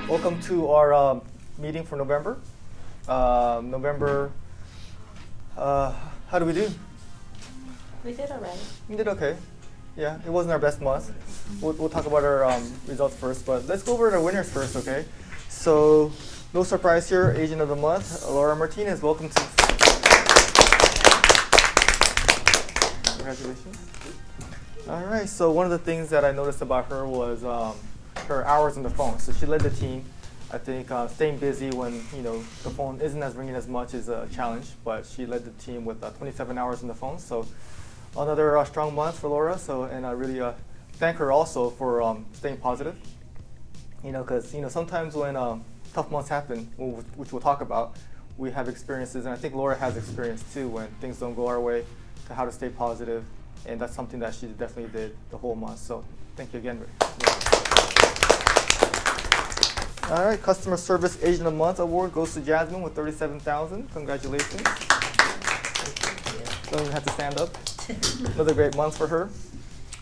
Welcome to our meeting for November. How do we do? We did alright. We did okay. Yeah, it wasn't our best month. We'll talk about our results first, but let's go over the winners first, okay? So, no surprise here, Agent of the Month, Laura Martinez. Welcome to. Congratulations. All right, so one of the things that I noticed about her was her hours on the phone. So she led the team. I think staying busy when the phone isn't as ringing as much is a challenge, but she led the team with 27 hours on the phone. So another strong month for Laura. So and I really thank her also for staying positive. Because sometimes when tough months happen, which we'll talk about, we have experiences, and I think Laura has experience too when things don't go our way, to how to stay positive, and that's something that she definitely did the whole month. So thank you again. All right, Customer Service Agent of the Month award goes to Jasmine with 37,000. Congratulations. Don't even have to stand up. Another great month for her.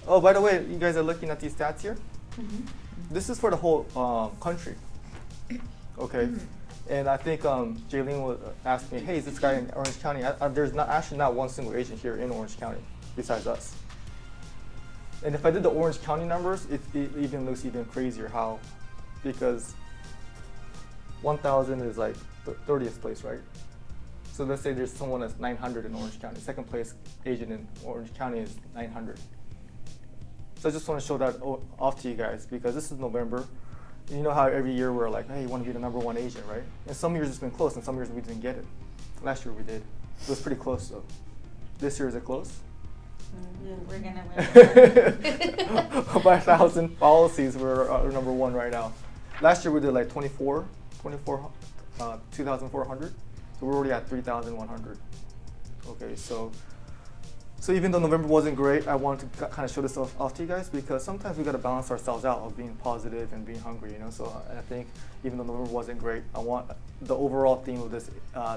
Oh, by the way, you guys are looking at these stats here. Mm-hmm. This is for the whole country. Okay, and I think Jaylene would ask me, hey, is this guy in Orange County? There's actually not one single agent here in Orange County besides us. And if I did the Orange County numbers, it even looks even crazier how, because 1,000 is like the 30th place, right? So let's say there's someone that's 900 in Orange County. Second place agent in Orange County is 900. So I just want to show that off to you guys, because this is November. You know how every year we're like, hey, you want to be the number one agent, right? And some years it's been close, and some years we didn't get it. Last year we did. It was pretty close, though. This year, is it close? We're gonna win. By 1,000 policies, we're number one right now. Last year we did like 2,400. So we're already at 3,100. Okay, so even though November wasn't great, I wanted to kind of show this off to you guys, because sometimes we got to balance ourselves out of being positive and being hungry, So I think even though November wasn't great, I want the overall theme of this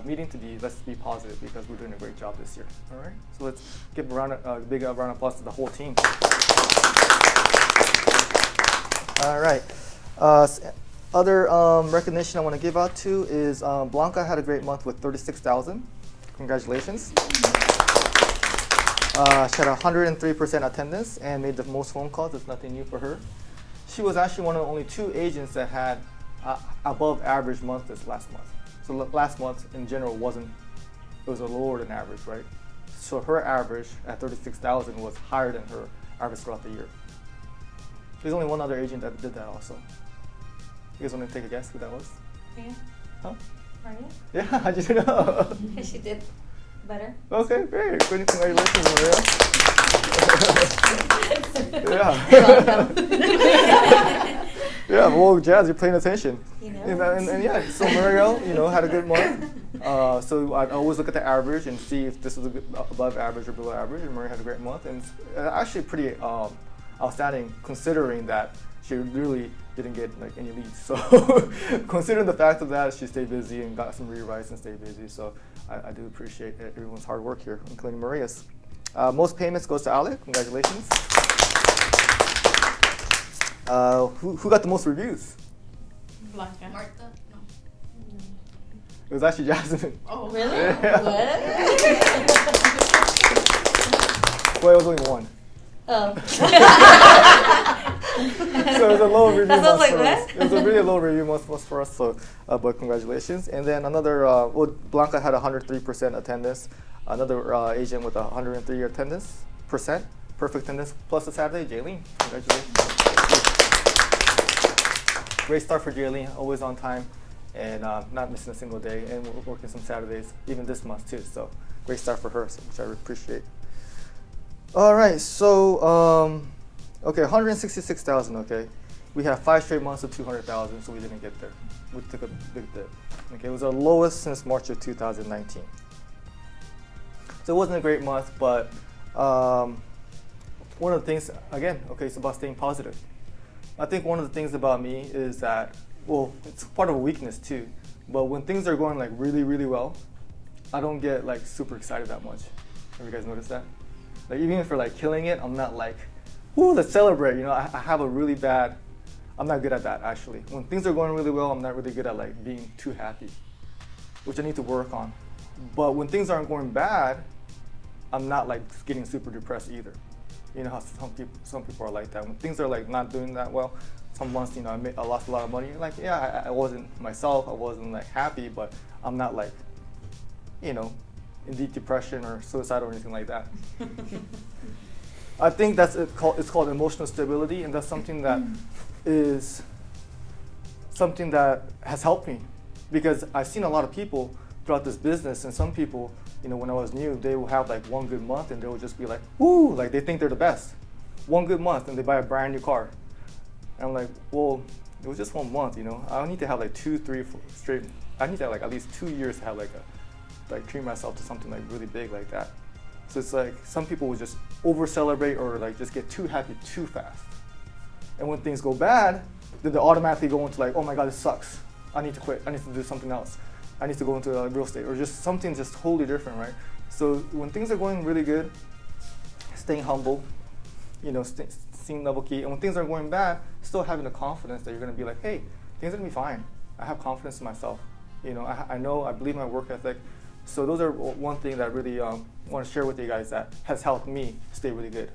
meeting to be, let's be positive, because we're doing a great job this year. All right, so let's give a big round of applause to the whole team. All right. Other recognition I want to give out to is Blanca had a great month with 36,000. Congratulations. She had 103% attendance and made the most phone calls. It's nothing new for her. She was actually one of only 2 agents that had above average month this last month. So last month in general it was a lower than average, right? So her average at 36,000 was higher than her average throughout the year. There's only one other agent that did that also. You guys want to take a guess who that was? Yeah. Huh? Maria? Yeah, how'd you know? Because she did better. Okay, great. Congratulations, Maria. Yeah. You're welcome. Yeah, well, Jazz, you're paying attention. And yeah, so Mario, had a good month. So I always look at the average and see if this was above average or below average, and Maria had a great month. And it's actually pretty outstanding, considering that she really didn't get any leads. So considering the fact of that, she stayed busy and got some rewrites and stayed busy. So I do appreciate everyone's hard work here, including Maria's. Most payments goes to Alec. Congratulations. Who got the most reviews? Blanca. Martha? No. It was actually Jasmine. Oh, really? Yeah. What? Well, it was only one. Oh. So it was a low review month That sounds like for us. what? It was a really low review month for us, so, but congratulations. And then another, Blanca had 103% attendance. Another agent with 103 attendance, perfect attendance, plus a Saturday, Jaylene. Congratulations. Great start for Jaylene, always on time, and not missing a single day, and we're working some Saturdays, even this month too, so great start for her, which I appreciate. All right, so, okay, 166,000, okay. We have 5 straight months of 200,000, so we didn't get there. We took a big dip. Okay, it was our lowest since March of 2019. So it wasn't a great month, but one of the things, again, okay, it's about staying positive. I think one of the things about me is that, well, it's part of a weakness too, but when things are going like really, really well, I don't get like super excited that much. Have you guys noticed that? Like even if we're like killing it, I'm not like, woo, let's celebrate. I have a really bad I'm not good at that actually. When things are going really well, I'm not really good at like being too happy, which I need to work on. But when things aren't going bad, I'm not like getting super depressed either. You know how some people are like that. When things are like not doing that well, some months, you know, I lost a lot of money. Like, yeah, I wasn't myself. I wasn't like happy, but I'm not like, you know, in deep depression or suicide or anything like that. I think it's called emotional stability, and that's something that is something that has helped me, because I've seen a lot of people throughout this business, and some people, you know, when I was new, they will have like one good month and they will just be like, woo, like they think they're the best. One good month and they buy a brand new car. And I'm like, well, it was just 1 month, you know. I don't need to have like 2, 3, 4 straight. I need to have like at least 2 years to have like treat myself to something like really big like that. So it's like some people will just over celebrate or like just get too happy too fast. And when things go bad, then they automatically go into like, oh my God, this sucks. I need to quit. I need to do something else. I need to go into real estate or just something just totally different, right? So when things are going really good, staying humble, you know, seeing level key. And when things are going bad, still having the confidence that you're going to be like, hey, things are going to be fine. I have confidence in myself. You know, I believe in my work ethic. So those are one thing that I really want to share with you guys that has helped me stay really good.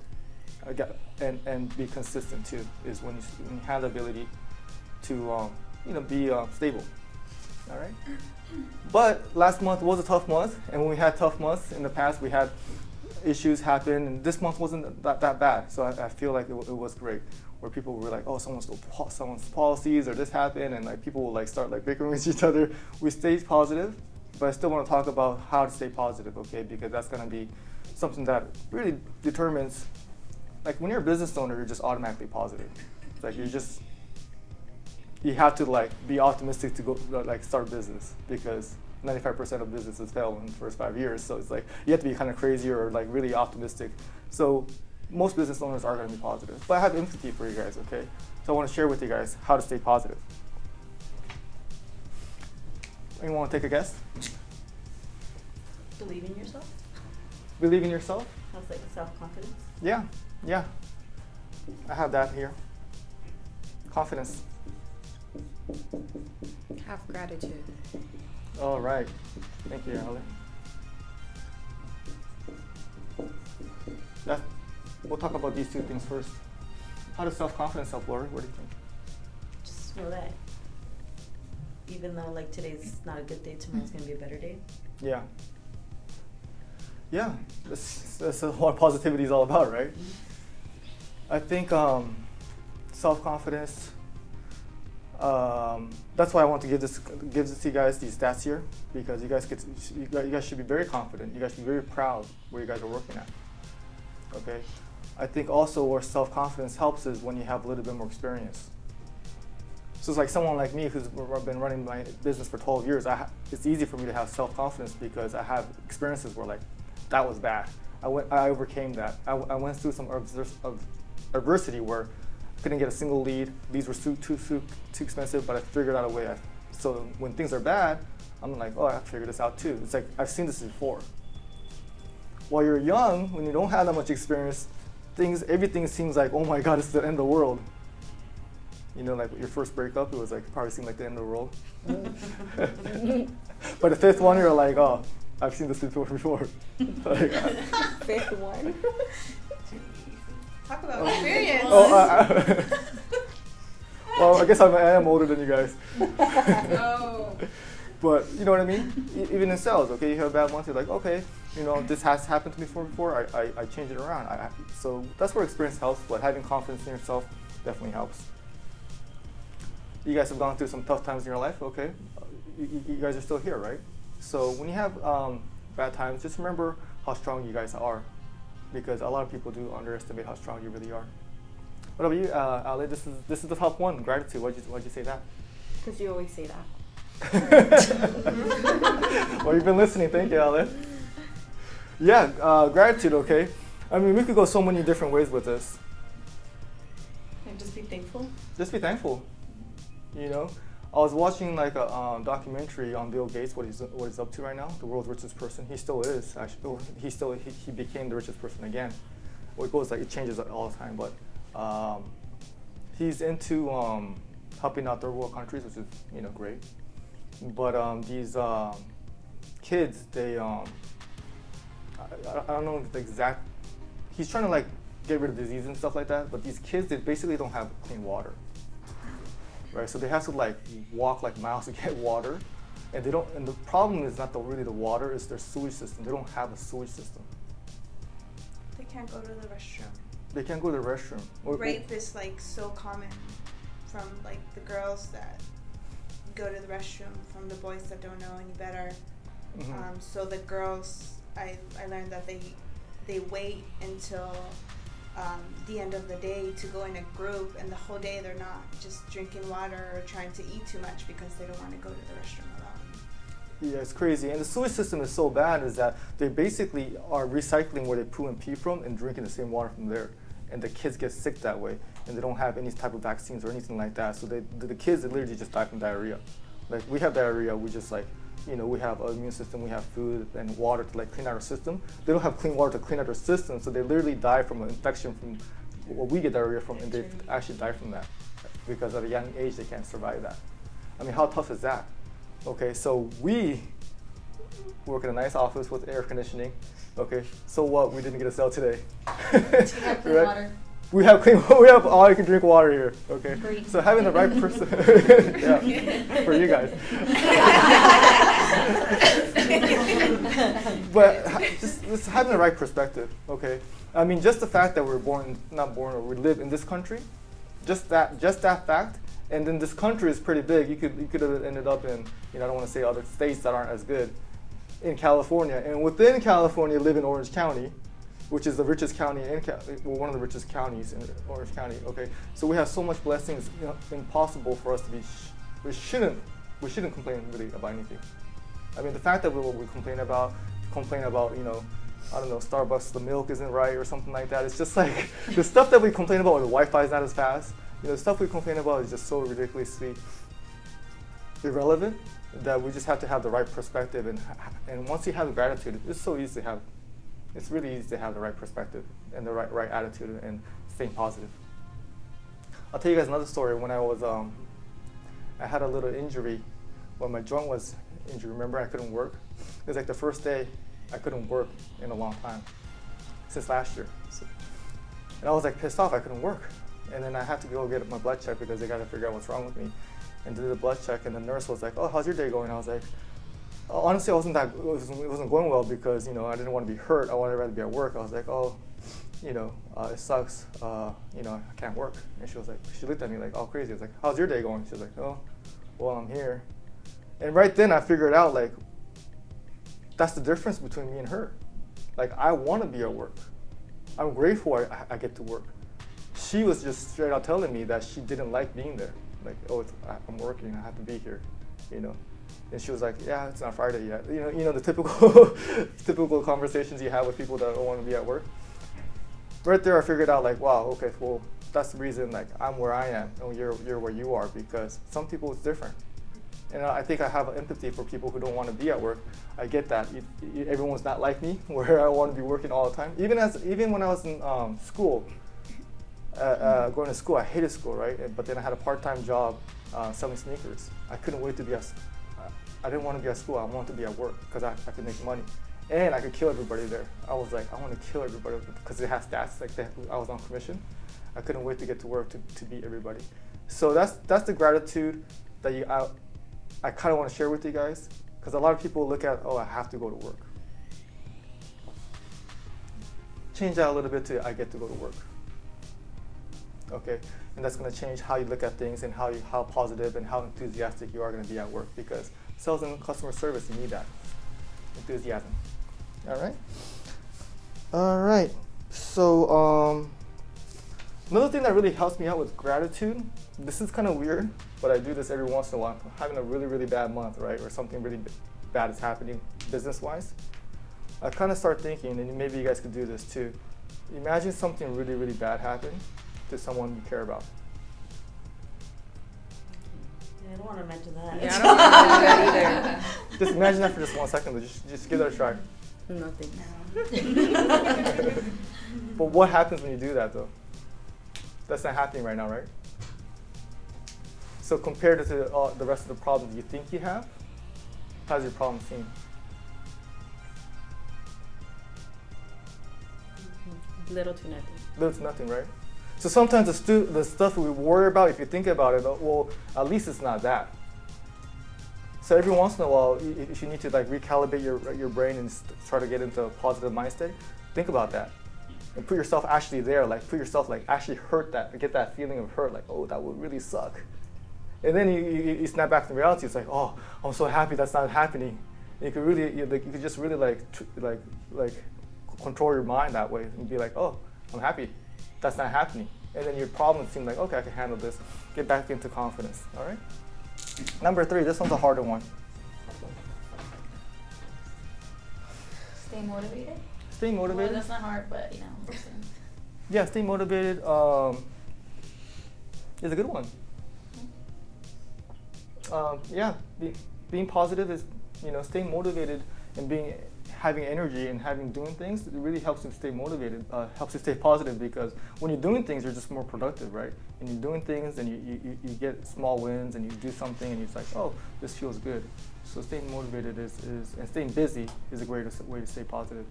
And be consistent too, is when you have the ability to you know, be stable. All right. But last month was a tough month, and when we had tough months in the past, we had issues happen, and this month wasn't that bad. So I feel like it was great, where people were like, oh, someone's policies or this happened, and like people will like start like bickering with each other. We stayed positive, but I still want to talk about how to stay positive, okay? Because that's going to be something that really determines, like when you're a business owner, you're just automatically positive. It's like you have to like be optimistic to go like start a business, because 95% of businesses fail in the first 5 years. So it's like you have to be kind of crazy or like really optimistic. So most business owners are going to be positive. But I have empathy for you guys, okay? So I want to share with you guys how to stay positive. Anyone want to take a guess? Believe in yourself. Believe in yourself? Sounds like self-confidence. Yeah. I have that here. Confidence. Have gratitude. All right. Thank you, Ale. We'll talk about these two things first. How does self-confidence help, Lori? What do you think? Just know that even though like today's not a good day, tomorrow's gonna be a better day. Yeah. That's what positivity is all about, right? I think self-confidence. That's why I want to give this to you guys, these stats here, because you guys should be very confident. You guys should be very proud where you guys are working at. Okay. I think also where self-confidence helps is when you have a little bit more experience. So it's like someone like me who's been running my business for 12 years. It's easy for me to have self-confidence because I have experiences where like that was bad. I overcame that. I went through some adversity where I couldn't get a single lead. Leads were too expensive, but I figured out a way. So when things are bad, I'm like, oh, I have to figure this out too. It's like I've seen this before. While you're young, when you don't have that much experience, everything seems like, oh my God, it's the end of the world. You know, like your first breakup, it was like probably seemed like the end of the world. But the fifth one, you're like, oh, I've seen this before. Like, Fifth one. Talk about experience. Well, I guess I am older than you guys. Oh. But you know what I mean? Even in sales, okay, you have a bad month, you're like, okay, you know, this has happened to me before, I change it around. So that's where experience helps, but having confidence in yourself definitely helps. You guys have gone through some tough times in your life, okay? You guys are still here, right? So when you have bad times, just remember how strong you guys are, because a lot of people do underestimate how strong you really are. What about you, Ale? This is the top one, gratitude. Why'd you say that? Because you always say that. Well, you've been listening. Thank you, Ale. Yeah, gratitude, okay? I mean, we could go so many different ways with this. And just be thankful. Just be thankful. You know, I was watching like a documentary on Bill Gates, what he's up to right now, the world's richest person. He still is actually. He became the richest person again. Well, it goes like it changes all the time, but he's into helping out third world countries, which is great. But these kids, they I don't know the exact. He's trying to like get rid of disease and stuff like that. But these kids, they basically don't have clean water, right? So they have to like walk like miles to get water, and they don't. And the problem is not really the water; it's their sewage system. They don't have a sewage system. They can't go to the restroom. They can't go to the restroom. Rape is like so common from like the girls that go to the restroom from the boys that don't know any better. Mm-hmm. So the girls, I learned that they wait until the end of the day to go in a group, and the whole day they're not just drinking water or trying to eat too much because they don't want to go to the restroom alone. Yeah, it's crazy. And the sewage system is so bad is that they basically are recycling where they poo and pee from and drinking the same water from there. And the kids get sick that way, and they don't have any type of vaccines or anything like that. So the kids literally just die from diarrhea. Like we have diarrhea, we just like, we have an immune system, we have food and water to like clean out our system. They don't have clean water to clean out their system, so they literally die from an infection from what we get diarrhea from, and they actually die from that because at a young age they can't survive that. I mean, how tough is that? Okay, so we work in a nice office with air conditioning. Okay, so what? We didn't get a sale today. Clean Right? water. We have all you can drink water here. Okay, Free. so having the right person, yeah, for you guys. But just having the right perspective. Okay, I mean, just the fact that we're not born, or we live in this country, just that fact. And then this country is pretty big. You could have ended up in, I don't want to say other states that aren't as good, in California. And within California, live in Orange County, which is the richest county one of the richest counties in Orange County. Okay, so we have so much blessings. Impossible for us to be. We shouldn't complain really about anything. I mean, the fact that we complain about, I don't know, Starbucks, the milk isn't right or something like that. It's just like the stuff that we complain about, the Wi-Fi is not as fast. The stuff we complain about is just so ridiculously irrelevant that we just have to have the right perspective. And once you have the gratitude, it's so easy to have. It's really easy to have the right perspective and the right attitude and staying positive. I'll tell you guys another story. When I had a little injury when my joint was injured. Remember, I couldn't work. It was like the first day I couldn't work in a long time, since last year. And I was like pissed off I couldn't work. And then I had to go get my blood check because they got to figure out what's wrong with me. And did the blood check, and the nurse was like, "Oh, how's your day going?" I was like, honestly, it wasn't going well because I didn't want to be hurt. I wanted to be at work. I was like, "Oh, it sucks. I can't work." And she looked at me like, "Oh, crazy." I was like, "How's your day going?" She was like, "Oh, well, I'm here." And right then I figured out like that's the difference between me and her. Like I want to be at work. I'm grateful I get to work. She was just straight out telling me that she didn't like being there. Like, "Oh, I'm working. I have to be here," And she was like, "Yeah, it's not Friday yet." The typical conversations you have with people that don't want to be at work. Right there, I figured out like, wow, okay, well, that's the reason like I'm where I am and you're where you are, because some people it's different. And I think I have empathy for people who don't want to be at work. I get that. Everyone's not like me, where I want to be working all the time. Even when I was in school. Going to school, I hated school, right? But then I had a part-time job selling sneakers. I couldn't wait to be I didn't want to be at school. I wanted to be at work because I could make money, and I could kill everybody there. I was like, I want to kill everybody because it has stats like that. I was on commission. I couldn't wait to get to work to beat everybody. So that's the gratitude that I kind of want to share with you guys, because a lot of people look at, oh, I have to go to work. Change that a little bit to I get to go to work. Okay, and that's going to change how you look at things and how positive and how enthusiastic you are going to be at work, because sales and customer service, you need that enthusiasm. All right. So another thing that really helps me out with gratitude, this is kind of weird, but I do this every once in a while. I'm having a really, really bad month, right, or something really bad is happening business-wise. I kind of start thinking, and maybe you guys could do this too. Imagine something really, really bad happened to someone you care about. Yeah, I don't want to imagine that. Yeah, I don't want to do that either. Just imagine that for just 1 second. Just give that a try. Nothing. But what happens when you do that, though? That's not happening right now, right? So compared to the rest of the problems you think you have, how's your problem seem? Little to nothing. Little to nothing, right? So sometimes the stuff we worry about, if you think about it, well, at least it's not that. So every once in a while, if you need to like recalibrate your brain and try to get into a positive mind state, think about that. And put yourself actually there, like put yourself like actually hurt that, get that feeling of hurt, like, oh, that would really suck. And then you snap back to reality. It's like, oh, I'm so happy that's not happening. You could really, you could just really like control your mind that way and be like, oh, I'm happy that's not happening. And then your problems seem like, okay, I can handle this. Get back into confidence, all right? Number 3, this one's a harder one. Stay motivated. Stay motivated. Well, that's not hard, but you know. Yeah, stay motivated is a good one. Yeah, being positive is, staying motivated and having energy and doing things. It really helps you stay motivated, helps you stay positive, because when you're doing things, you're just more productive, right? And you're doing things and you get small wins and you do something and it's like, oh, this feels good. So staying motivated and staying busy is a great way to stay positive.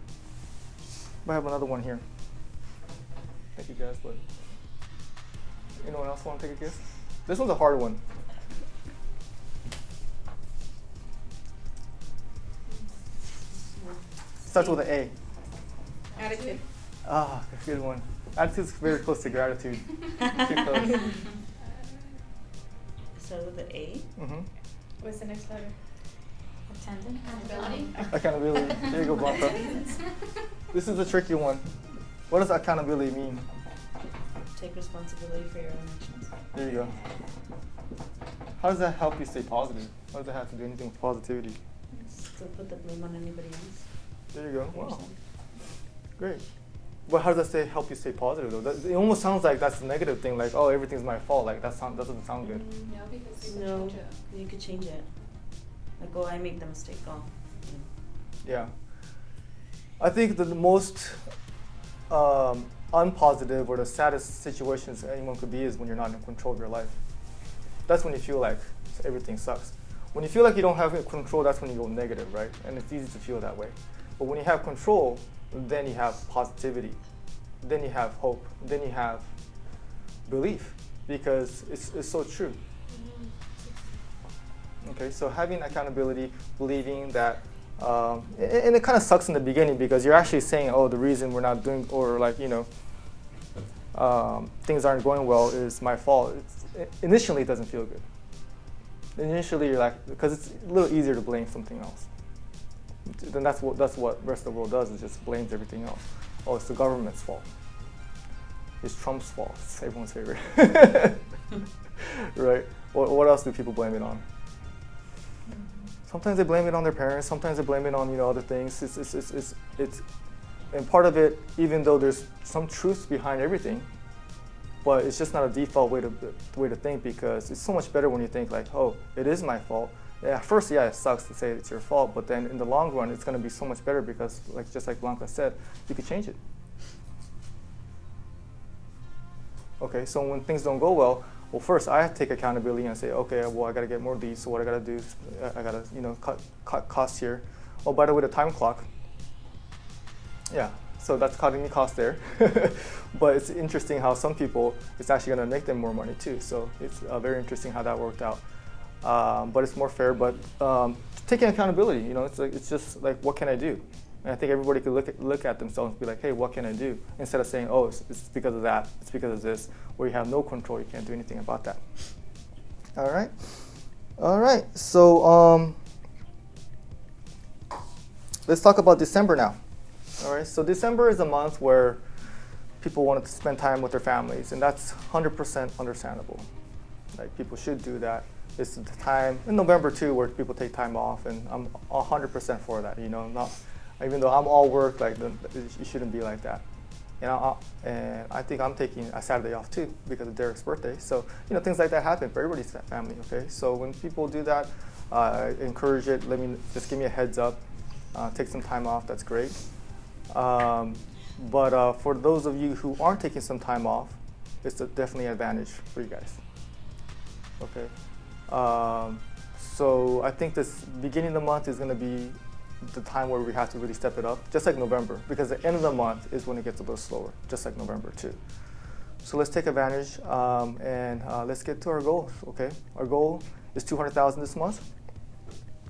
I have another one here. Thank you guys, but anyone else want to take a guess? This one's a hard one. Starts with an A. Attitude. Ah, good one. Attitude's very close to gratitude. Too close. So with the A, Mm-hmm. What's the next letter? Accountability. Accountability. There you go, Blanca. This is a tricky one. What does accountability mean? take responsibility for your own actions. There you go. How does that help you stay positive? How does that have to do anything with positivity? To put the blame on anybody else. There you go. Wow. Yourself. Great. But how does that help you stay positive though? It almost sounds like that's a negative thing, like, oh, everything's my fault. Like that doesn't sound good. No, because you No, can change it. you could change it. Like, oh, I made the mistake. Oh. Yeah. I think the most unpositive or the saddest situations anyone could be is when you're not in control of your life. That's when you feel like everything sucks. When you feel like you don't have control, that's when you go negative, right? And it's easy to feel that way. But when you have control, then you have positivity. Then you have hope. Then you have belief, because it's so true. Okay, so having accountability, believing that, and it kind of sucks in the beginning because you're actually saying, oh, the reason we're not doing, or like, things aren't going well is my fault. Initially, it doesn't feel good. Initially, you're like, because it's a little easier to blame something else. Then that's what the rest of the world does, is just blames everything else. Oh, it's the government's fault. It's Trump's fault. It's everyone's favorite. Right? What else do people blame it on? Sometimes they blame it on their parents. Sometimes they blame it on other things. It's and part of it, even though there's some truth behind everything, but it's just not a default way to think, because it's so much better when you think like, oh, it is my fault. Yeah, at first, yeah, it sucks to say it's your fault, but then in the long run, it's going to be so much better because, just like Blanca said, you could change it. Okay, so when things don't go well, first I have to take accountability and say, okay, well, I got to get more of these. So what I got to do is I got to cut costs here. Oh, by the way, the time clock. Yeah, so that's cutting me costs there. But it's interesting how some people, it's actually going to make them more money too. So it's very interesting how that worked out. But it's more fair. But taking accountability, it's just like, what can I do? And I think everybody could look at themselves and be like, hey, what can I do? Instead of saying, oh, it's because of that, it's because of this, where you have no control, you can't do anything about that. All right. So let's talk about December now. All right. So December is a month where people want to spend time with their families, and that's 100% understandable. Like, people should do that. It's the time in November too where people take time off, and I'm 100% for that. Even though I'm all work, like, it shouldn't be like that. And I think I'm taking a Saturday off too because of Derek's birthday. So things like that happen for everybody's family. Okay, so when people do that, encourage it. Just give me a heads up. Take some time off. That's great. But for those of you who aren't taking some time off, it's definitely an advantage for you guys. Okay. So I think this beginning of the month is going to be the time where we have to really step it up, just like November, because the end of the month is when it gets a little slower, just like November too. So let's take advantage and let's get to our goals, okay? Our goal is 200,000 this month.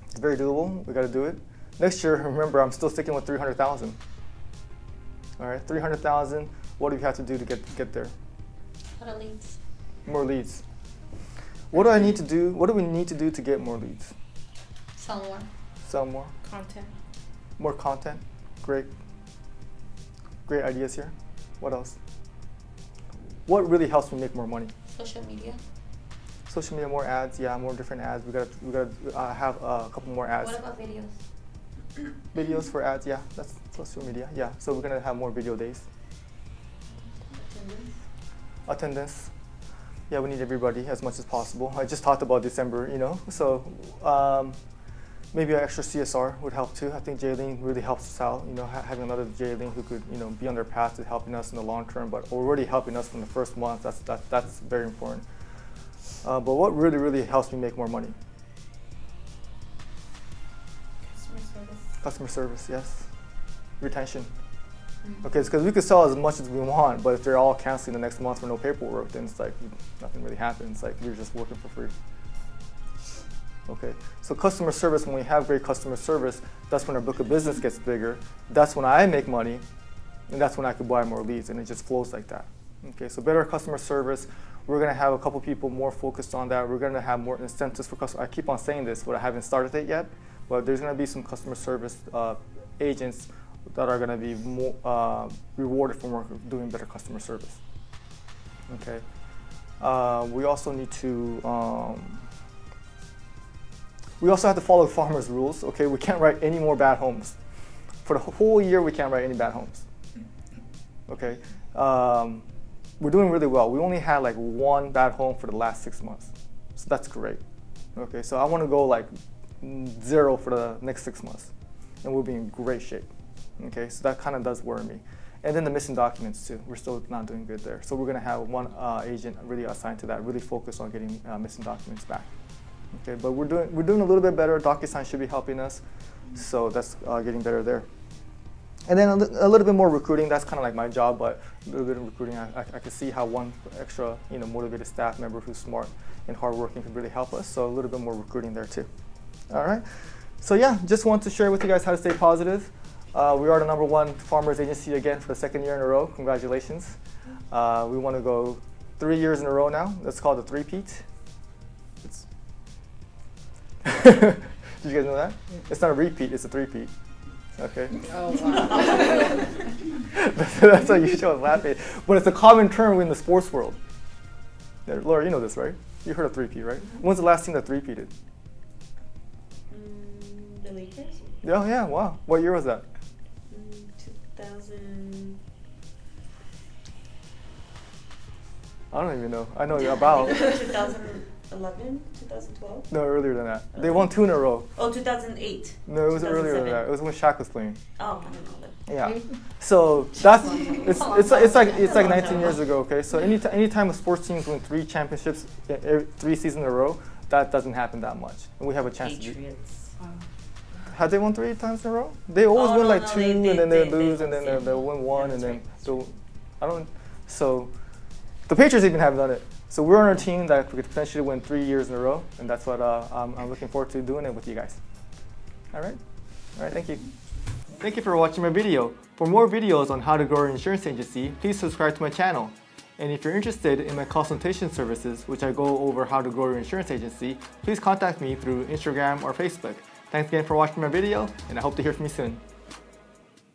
It's very doable, we gotta do it. Next year, remember, I'm still sticking with 300,000. All right, 300,000, what do we have to do to get there? What are leads? More leads. What do I need to do, what do we need to do to get more leads? Sell more. Sell more? Content. More content, great. Great ideas here. What else? What really helps me make more money? Social media. Social media, more ads, yeah, more different ads. We gotta have a couple more ads. What about videos? Videos for ads, yeah, that's social media, yeah. So we're gonna have more video days. Attendance. Yeah, we need everybody as much as possible. I just talked about December, you know, so maybe an extra CSR would help too. I think Jaylene really helps us out, you know, having another Jaylene who could, you know, be on their path to helping us in the long term, but already helping us from the first month. That's very important. But what really helps me make more money? Customer service. Customer service, yes. Retention. Okay, it's because we could sell as much as we want, but if they're all canceling the next month for no paperwork, then it's like nothing really happens. Like we're just working for free. Okay, so customer service, when we have great customer service, that's when our book of business gets bigger. That's when I make money, and that's when I could buy more leads, and it just flows like that. Okay, so better customer service. We're gonna have a couple people more focused on that. We're gonna have more incentives for customers. I keep on saying this, but I haven't started it yet. But there's gonna be some customer service agents that are gonna be more rewarded for doing better customer service. Okay, we also need to. We also have to follow the farmer's rules. Okay, we can't write any more bad homes. For the whole year, we can't write any bad homes. Okay, we're doing really well. We only had like one bad home for the last 6 months, so that's great. Okay, so I want to go like 0 for the next 6 months, and we'll be in great shape. Okay, so that kind of does worry me. And then the missing documents too. We're still not doing good there. So we're gonna have one agent really assigned to that, really focus on getting missing documents back. Okay, but we're doing a little bit better. DocuSign should be helping us, so that's getting better there. And then a little bit more recruiting. That's kind of like my job, but a little bit of recruiting. I can see how one extra, you know, motivated staff member who's smart and hardworking could really help us. So a little bit more recruiting there too. All right. So yeah, just want to share with you guys how to stay positive. We are the #1 farmers agency again for the 2nd year in a row. Congratulations. We want to go 3 years in a row now. That's called a three-peat. Did you guys know that? It's not a repeat, it's a three-peat. Okay. Oh, wow. That's why you show us laughing. But it's a common term in the sports world. Yeah, Laura, you know this, right? You heard of three-peat, right? When's the last team that three-peated? The Lakers? Oh, yeah, wow. What year was that? 2000. I don't even know. I know about. 2011, 2012? No, earlier than that. They won 2 in a row. Oh, 2008. No, it was earlier than 2007. that. It was when Shaq was playing. Oh, I don't know that. Yeah. So that's it's like 19 years ago. Okay. So anytime a sports teams win 3 championships, 3 seasons in a row, that doesn't happen that much, and we have a chance to. Patriots. Had they won 3 times in a row? They always win like 2, and then they lose, and then yeah. they'll win 1, Yeah, and then that's they'll. I don't. So the Patriots even haven't done it. So we're on a team that could potentially win 3 years in a row, and that's what I'm looking forward to doing it with you guys. All right. Thank you. Thank you for watching my video. For more videos on how to grow your insurance agency, please subscribe to my channel. And if you're interested in my consultation services, which I go over how to grow your insurance agency, please contact me through Instagram or Facebook. Thanks again for watching my video, and I hope to hear from you soon.